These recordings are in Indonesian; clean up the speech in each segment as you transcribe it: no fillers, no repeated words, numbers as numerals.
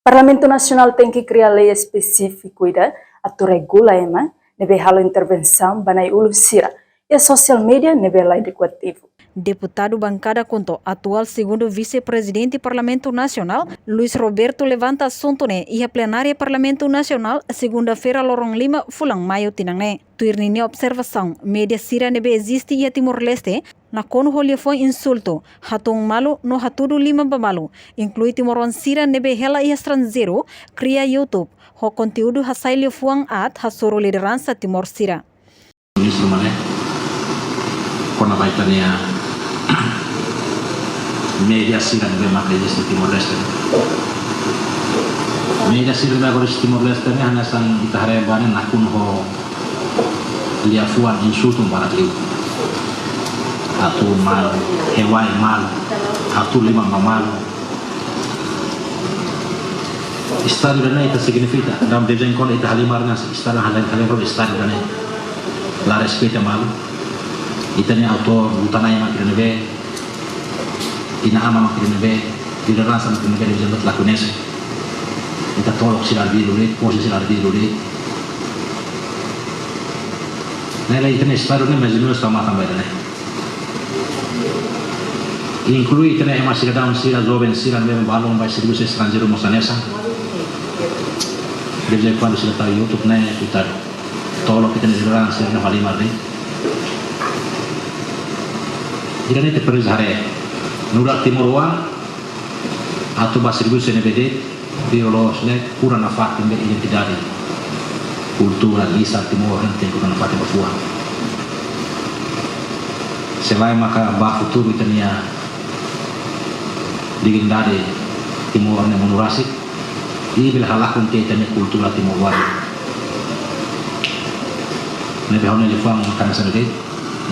Parlamento Nacional tem que criar lei específica atu regula ema nebe halo intervenção banai ulusira e a social media nebe lei adequativo. Deputado bancada contou atual segundo vice-presidente do Parlamento Nacional, Luiz Roberto levanta assunto e a plenária Parlamento Nacional segunda-feira lorong 5 fulang maio tinangne. Tuirni observação, média sira nebe existe e a Timor-Leste, na kono holia foi insulto, hatung malu no hatudu lima bamalu, inclui Timoron sira nebe hela e estrangeiro, cria YouTube, ho conteúdo hasailio fuang at hasoro liderança Timor sira. Ministro Mané, kona baitania media sira nebe makrejis di Timor-Leste. Media sira nebe goris Timor-Leste ni hanya sang itahare bane nakun ho liafuan insultum barat liu. Atu mal, hewai mal, atu lima mal. Istari dana ita significa dalam desain kon ita halimar nas istari halimar istari dana la respeta mal. Itanya autor butanai makin nebe, ina ama makin nebe, tidak rasa makin nebe dijemput lakunese. Ita tolok silar biru ni, posisi silar biru ni. Nela itanya istari dana majnun sama tambah dana. Inclui itanya masih dalam sila joven sila nebe balong by serius estrangeiro mosanesa. Dia quando sila tahu YouTube na kita tolok itanya silar sila halimar ni. Jika ini terus hari nurak timurwa atau bahasa Inggris NBD biologis kurang nafas dengan identitas kultur lisa timur yang kurang nafas berfuah. Selain maka bah futur itania digendari timur yang menurasik, ini bila halakun itania kultur timur wari. Nabi Hona Lifang karena sendiri,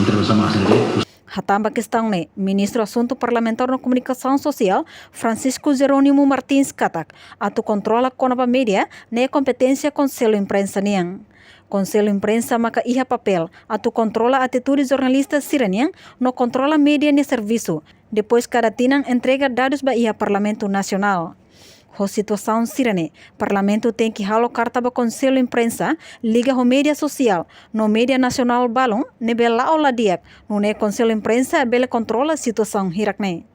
bersama sendiri. Hatamba questão Ministro Assunto Parlamentar na Comunicação Social, Francisco Jerônimo Martins Katak, atu controla konapa media ne competência Conselho Imprensa niang. Conselho Imprensa maka iha papel, atu controla atitude jornalista siraniang, no controla media ne serviço, depois cada tinang entrega dados ba iha Parlamento Nacional. Ho situação sirane, Parlamento tem que halo carta ba Conselho Imprensa, liga ho media social, no media nacional balong, ne bela ola diak, no ne Conselho Imprensa bela controla situação hirakne.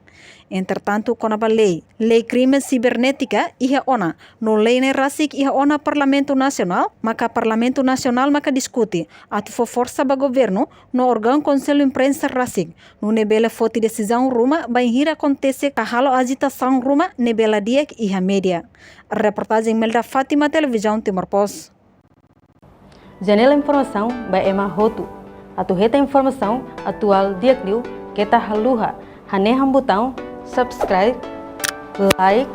Entretanto, konaba lei crime cibernética iha ona, no lei ne rasik iha ona Parlamento Nacional, maka Parlamento Nacional maka diskuti, atu fo força ba governo, no órgão Conselho Imprensa rasik, no ne bela foti decisão ruma, ba hira acontece kahalo agitação ruma, ne bela diak iha media. Reportagem Melda Fátima, Televisão Timor Post. Janela informação by Emma Hotu. Atu reta informação atual diak liu, kita haluha, haneham botão subscribe, like,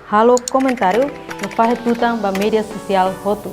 halo comentário no Farre Tutang ba media social Hotu.